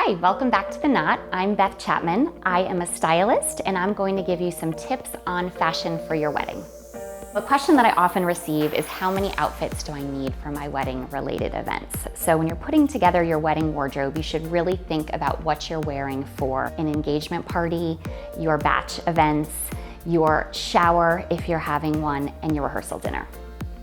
Hi, welcome back to The Knot. I'm Beth Chapman. I am a stylist and I'm going to give you some tips on fashion for your wedding. A question that I often receive is how many outfits do I need for my wedding related events? So when you're putting together your wedding wardrobe, you should really think about what you're wearing for an engagement party, your batch events, your shower if you're having one, and your rehearsal dinner.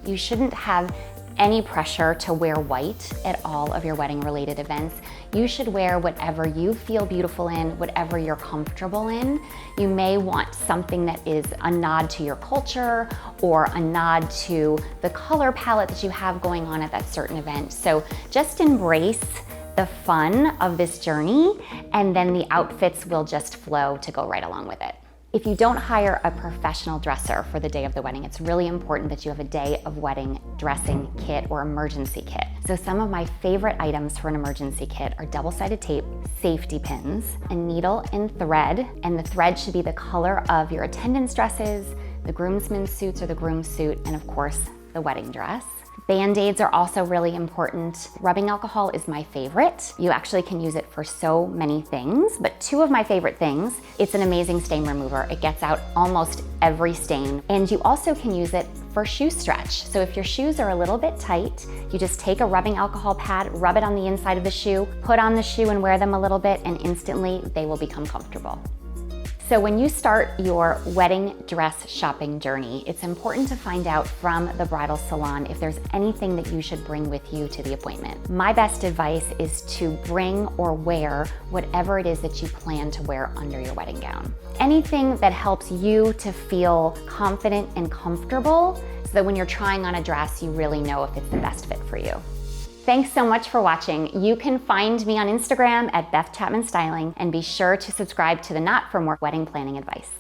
You shouldn't have any pressure to wear white at all of your wedding related events. You should wear whatever you feel beautiful in, whatever you're comfortable in. You may want something that is a nod to your culture or a nod to the color palette that you have going on at that certain event. So just embrace the fun of this journey, and then the outfits will just flow to go right along with it. If you don't hire a professional dresser for the day of the wedding, it's really important that you have a day of wedding dressing kit or emergency kit. So some of my favorite items for an emergency kit are double-sided tape, safety pins, a needle and thread, and the thread should be the color of your attendance dresses, the groomsmen's suits or the groom's suit, and of course, the wedding dress. Band-aids are also really important. Rubbing alcohol is my favorite. You actually can use it for so many things, but two of my favorite things, it's an amazing stain remover. It gets out almost every stain. And you also can use it for shoe stretch. So if your shoes are a little bit tight, you just take a rubbing alcohol pad, rub it on the inside of the shoe, put on the shoe and wear them a little bit, and instantly they will become comfortable. So when you start your wedding dress shopping journey, it's important to find out from the bridal salon if there's anything that you should bring with you to the appointment. My best advice is to bring or wear whatever it is that you plan to wear under your wedding gown. Anything that helps you to feel confident and comfortable so that when you're trying on a dress, you really know if it's the best fit for you. Thanks so much for watching. You can find me on Instagram at Beth Chapman Styling, and be sure to subscribe to The Knot for more wedding planning advice.